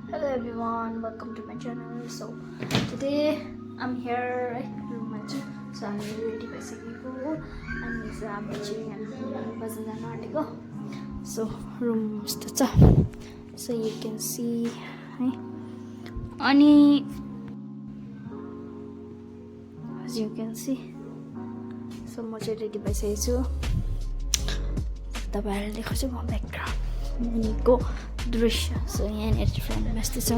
Hello everyone, welcome to my channel. So today I'm here room ma chu. So I'm ready bhayisakeko ani हामी चाहिँ यहाँ बजार जान आँटेको. So room यस्तो छ. So you can see है. अनि as you can see, so म चाहिँ रेडी भइसकेको छु. तपाईहरुले देख्छु म ब्याकग्राउन्ड मुनिको दृश्य. सो यहाँनिर फ्रेन्ड बस्दै छ.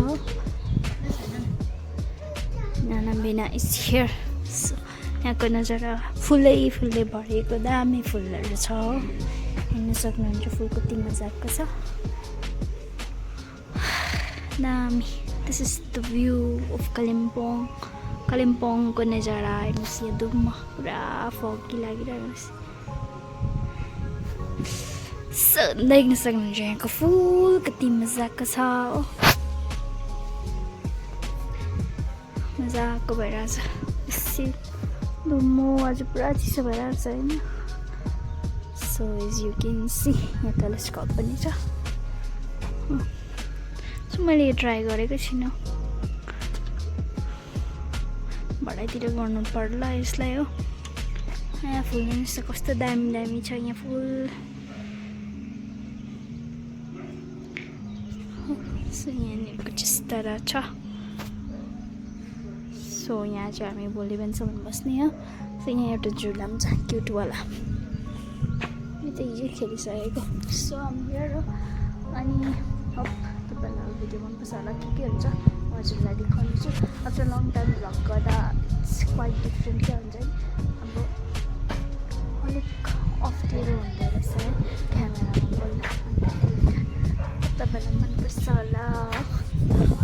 नाना बिना इज हियर. सो यहाँको नजारा फुलै भरिएको दामी फुलहरू छ. हेर्न सक्नुहुन्छ फुल कति मजाको छ. दामी. This is the view of Kalimpong. कालिम्पोङको नजारा हेर्नुहोस्. यहाँ धुम्म पुरा फगी लागिरहेको छ. देख्न सक्नुहुन्छ यहाँको फुल कति मजाको छ. मजाको भइरहेछ. बेसी धुम्मो आज पुरा चिसो भइरहेछ होइन. So as you can see यहाँ टेलिस्कोप पनि छ. सो मैले यो ट्राई गरेको छुइनँ. भडाइतिर गर्नु पर्ला यसलाई हो. यहाँ फुल हेर्नुहोस् कस्तो दामी दामी छ यहाँ फुल. सो यहाँनिरको चिस्ता छ. सो यहाँ चाहिँ हामी भोलि बिहानसम्म बस्ने हो. सो यहाँ एउटा झुला पनि छ क्युटवाला. यो त हिजो खेलिसकेको. सो हामी हियर हो. अनि होप तपाईँलाई भिडियो मनपर्छ होला. के हुन्छ म हजुरलाई देखाउनु छु. आफ्टर लङ टाइम भ्लग गर्दा इट्स क्वाइट डिफ्रेन्ट के हुन्छ नि. अब अलिक अप्ठ्यारो हुँदो रहेछ है क्यामेरामा बोल्दा. तपाईँलाई मनपर्छ होला.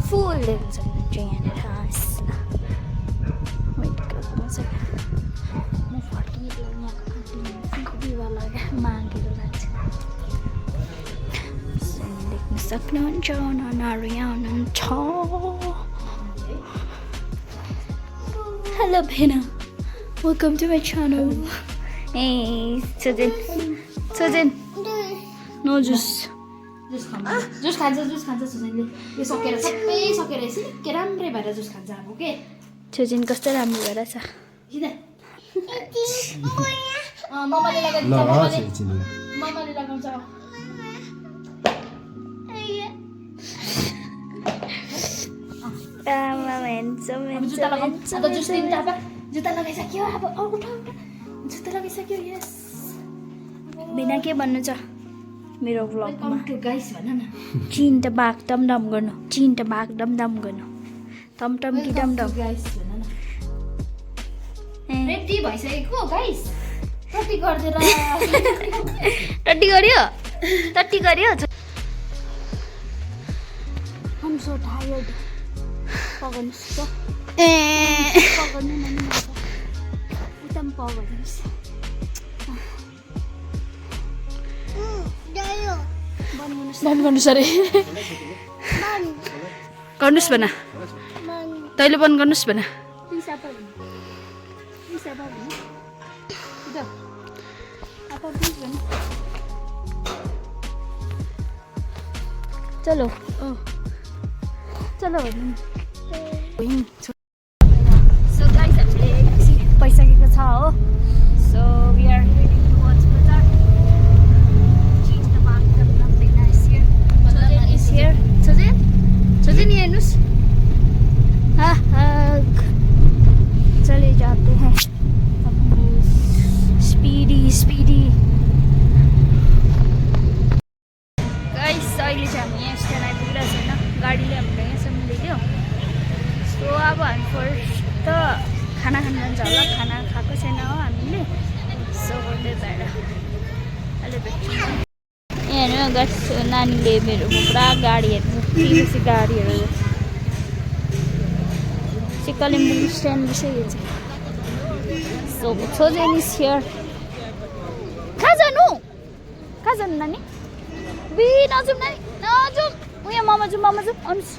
फुल देख्न सक्नुहुन्छ यहाँनिर. वेट गर्नु मजा. म फर्किएर यहाँको आन्टीको बिरुवा लगाएर मागेर लान्छु. देख्न सक्नुहुन्छ नानाहरू यहाँ हुनुहुन्छ. हेलो भेना, वेलकम टु माई च्यानल. ए सोजेन नो जुस. जुस खान्छ सुजनले. यो सकेर सबै सकेर यसरी के राम्रै भएर जुस खान्छ अब के. सुजन कस्तो राम्रो भएर छ. मम्माले लगाउँछ. जुत्ता लगाइसक्यो. अब उठ जुत्ता लगाइसक्यो. यस बिना के भन्नु छ मेरो भ्लगमा. गाइस भन न. चिन त बाघ डमडम गर्नु. चिन त बाघ डमडम गर्नु. टमटम कि डमडम. गाइस भन न. रेडी भइसकेको गाइस. टट्टी गर्दिएर टट्टी गर्यो. I'm so tired. पगर्नुहोस् त. पगर्नु न नि. उता पनि पगर्नुहोस्. बन्द गर्नुहोस् अरे. गर्नुहोस् भन. तैँले बन्द गर्नुहोस् भन. चलो चलो. सो गाइस हामीले पैसाकेको छ हो. So we are heading towards bazaar. सोजेन हेर्नुहोस्. चले जाते हैं स्पिडी. गाइस अहिले चाहिँ हामी यहाँ स्ट्यान्ड आइपुगिरहेको छैन. गाडीले हामीलाई यहाँसम्म ल्याइदियो. सो अब हामी फर्स्ट त खाना खान जान्छ होला. खाना खाएको छैन हो हामीले. सो त्यही भएर अहिले भेट्छौँ. यहाँ हेर्नु गाइस नानीले मेरो पुरा गाडीहरू बेसी गाडीहरू चाहिँ कालिम्पोङ स्ट्यान्ड बसिरहेको छ. So Sujan is here. कहाँ जानु नानी. नजाउँ नानी नजाउँ. उयो मामा जाउँ आउनुहोस्.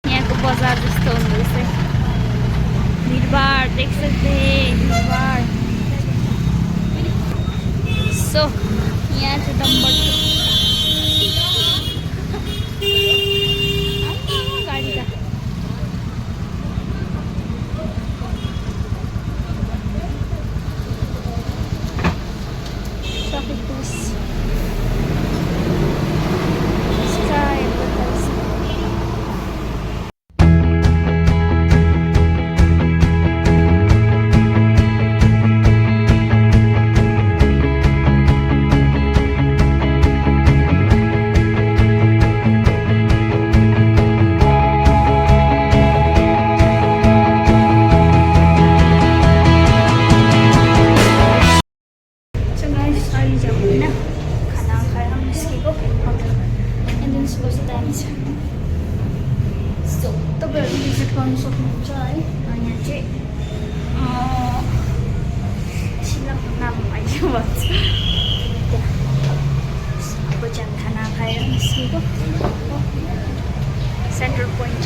यहाँको बजार जस्तो हुँदो रहेछ. भिडभाड देख सक्दै. भिडभाड. सो यहाँ चाहिँ नम्बर 2. कस्तो दामी छ सो तपाईँहरू भिजिट गर्नु सक्नुहुन्छ है यहाँ चाहिँ शिलाको नाम अहिले भन्छ अब चाहिँ खाना खाएर निस्केको सेन्टर पोइन्ट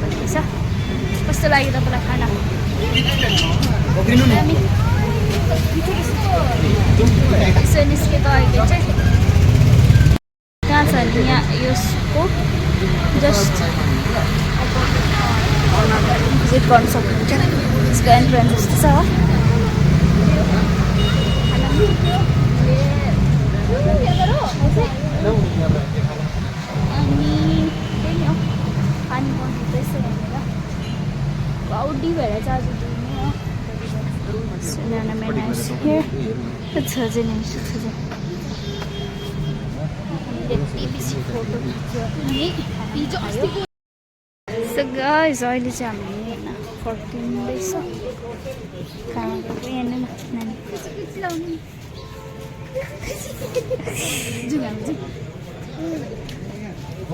भन्ने छ कस्तो लाग्यो तपाईँलाई खाना दामी यसो निस्केको अहिले चाहिँ कहाँ छ यहाँ यसको जस्ट भिजिट गर्नु सक्नुहुन्छ यसको एन्ट्रेन्स जस्तो छ अनि त्यही हो पानी पर्दैछ यहाँनिर क्लाउडी भएर चाहिँ आज दिने हो सुनाना मेनाइस हियर छजन यति बेसी फोटो खिच्यो सो गाइस अहिले चाहिँ हामी होइन फर्किँदैछ खानाको यहाँनिर नानी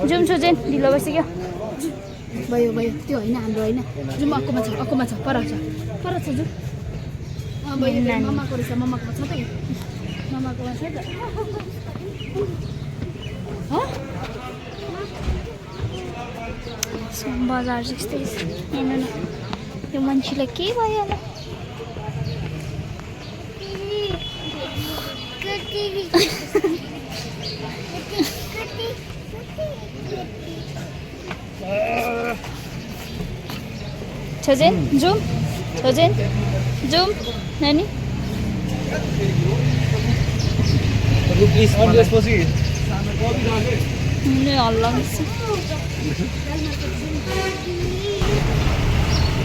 जाउँ छजन ढिलो भइसक्यो भयो त्यो होइन हाम्रो होइन जुम अक्कोमा छ पर छ जुम भयो मामाको रहेछ मामाकोमा छ त मामाकोमा छ त बजार जस्तै हेर्नु न यो मान्छेलाई के भयो होला छजेन जुम नानी हल्ला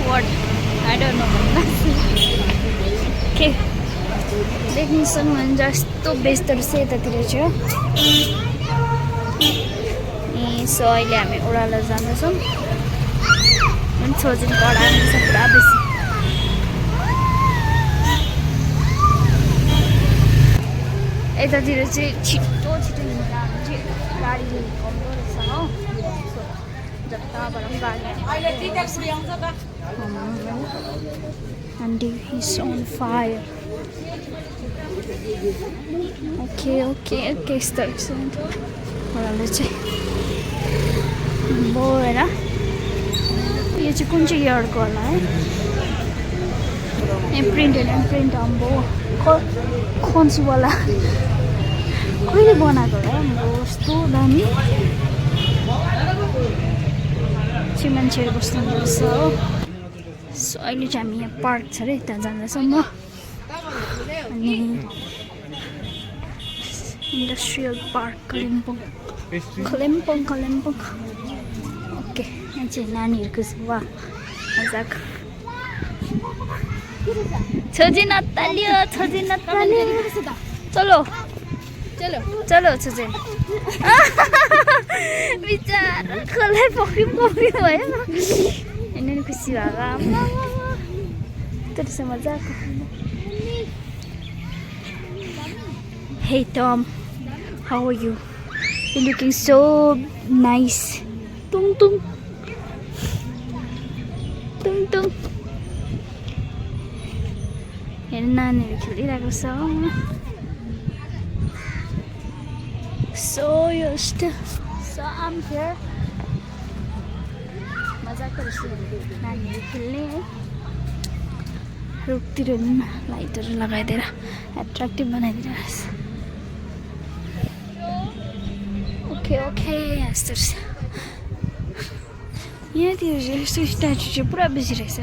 What? I don't know. Okay. देख्नु सक्नुहुन्छ यस्तो व्यस्त रहेछ यतातिर चाहिँ सो अहिले हामी ओह्रालो जाँदैछौँ छोजिन पढाएको छ पुरा बेसी यतातिर चाहिँ छिटो हिँडेर हामी चाहिँ गाडी कम्दो रहेछ हो जताबाट पनि गाडी and he's on fire. Okay, start soon. ओह्रालो चाहिँ बो होइन यो चाहिँ कुन चाहिँ इयरको होला है एम्प्रिन्ट अम्बो खन्सुवाला कहिले बनाएको होला हाम्रो कस्तो दामी चाहिँ मान्छेहरू बस्नु रहेछ हो सो अहिले चाहिँ हामी यहाँ पार्क छ अरे त्यहाँ जाँदैछौँ म अनि इन्डस्ट्रियल पार्क कालिम्पोङ ओके यहाँ चाहिँ नानीहरूको वा मजाक छोजी नताल्यो चलो छोजी बिचारा कसलाई पक्रियो भयो होइन खुसी भएको त्यसो मजाको Hey Tom, how are you? You're looking so nice. Tung tung. Here's नानीहरु खेलिरहेको छ So I'm here. मजाको रहेछ नानीहरु खेल्ने है रुखतिर लाइटहरु लगाइदिएर एट्र्याक्टिभ बनाइदिरहेको छ ओके यस्तो यहाँतिर चाहिँ यस्तो स्ट्याचु चाहिँ पुरा बेसी रहेछ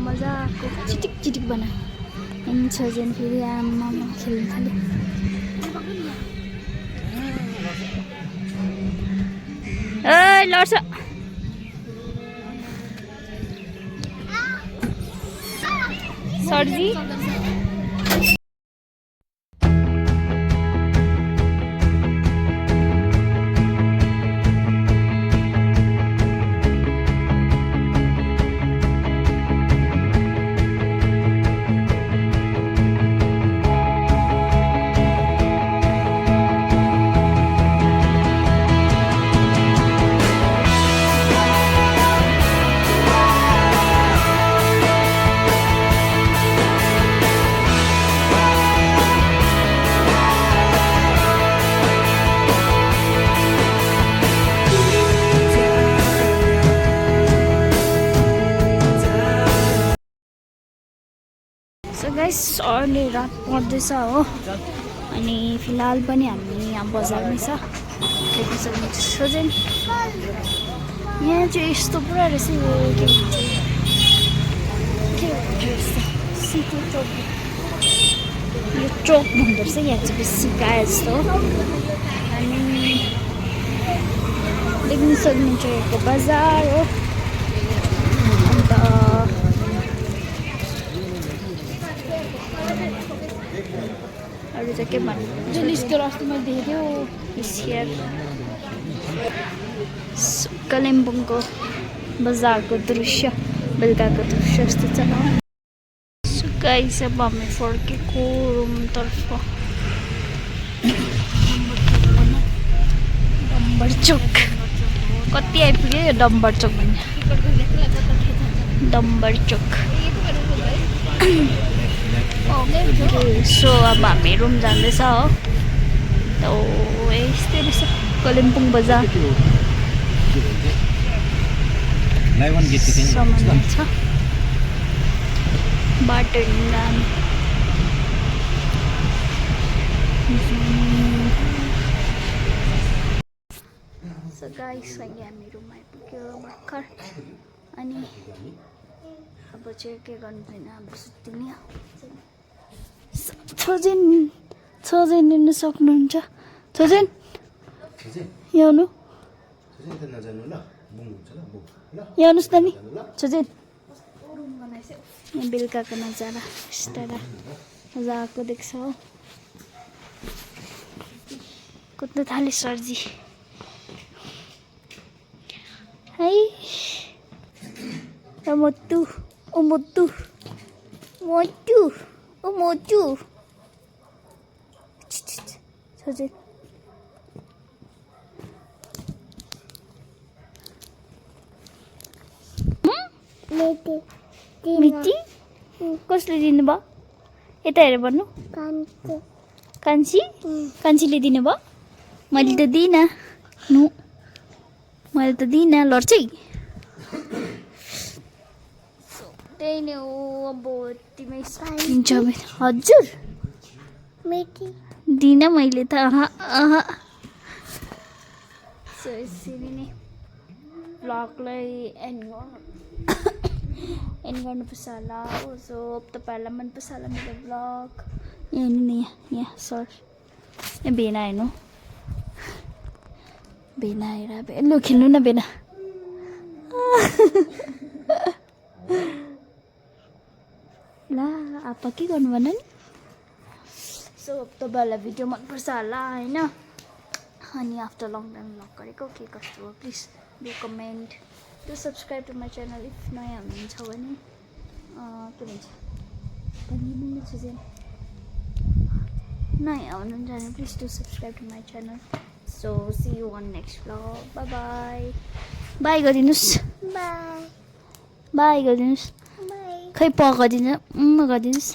मजाको चिटिक बना हिँड्छ जन फेरि आमा खेल्नु थाल्यो लड्छ सर्जी गाइस अहिले रात पर्दैछ हो अनि फिलहाल पनि हामी यहाँ बजारमै छ देख्न सक्नुहुन्छ सोझै यहाँ चाहिँ यस्तो पुरा रहेछ यो के भन्छ यस्तो सिटो चोक यो चोक भन्दो रहेछ यहाँ चाहिँ बेसी प्रायः जस्तो अनि देख्न सक्नुहुन्छ यहाँको बजार हो अन्त अरू चाहिँ के भन्नु जुन स्टोर अस्ति मैले देखेको हियर कालिम्पोङको बजारको दृश्य बेलुकाको दृश्य जस्तो छ सो गाइस अब हामी फर्केको रुमतर्फ डम्बर चोक कति आइपुग्यो यो डम्बर चोक भन्ने डम्बर चोक सो अब हामी रुम जाँदैछ हो त यस्तै रहेछ कालिम्पोङ बजार सामान छ बाटो हिँड्न सो गाइस अहिले हामी रुम आइपुग्यो भर्खर अनि अब चाहिँ के गर्नुपर्ने अब सुत्तिने छोजेन लिनु सक्नुहुन्छ छोजेन यहाँ आउनु यहाँ आउनुहोस् न नि छोजेन यहाँ बेलुकाको नजारा यस्तो मजाको देख्छ हो कुद्न थाले सरजी है मोटु ओ मोटु मोटु ओ मोटु छोजेन मिटी कसले दिनुभयो यता हेरेर भन्नु कान्छीले दिनुभयो मैले त दिइनँ नु मैले त दिइनँ लड्छ त्यही नै हो अब तिमी दिन्छ हजुर दिइनँ मैले त सो यसरी नै भ्लगलाई एन्ड गर्नुपर्छ होला हो सो तपाईँहरूलाई मनपर्छ होला मेरो भ्लग यहाँ हेर्नु नि यहाँ सर ए भेना हेर्नु भेना हेर लु खेल्नु न भेना ला आपा के गर्नु भन नि सो तपाईँहरूलाई भिडियो मनपर्छ होला होइन अनि आफ्टर लङ टाइम भ्लग गरेको के कस्तो हो please do comment do subscribe to my channel if नयाँ हुनुहुन्छ भने के भन्छ नयाँ हुनुहुन्छ भने please do subscribe to my channel so see you on next vlog bye bye bye गरिदिनुहोस् बाई गरिदिनुहोस् खै प गरिदिनु गरिदिनुहोस्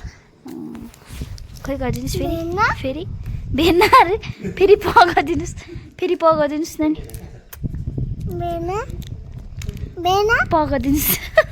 खै गरिदिनुहोस् फेरि भेना अरे फेरि प गरिदिनुहोस् फेरि प गरिदिनुहोस् नानी प गरिदिनुहोस्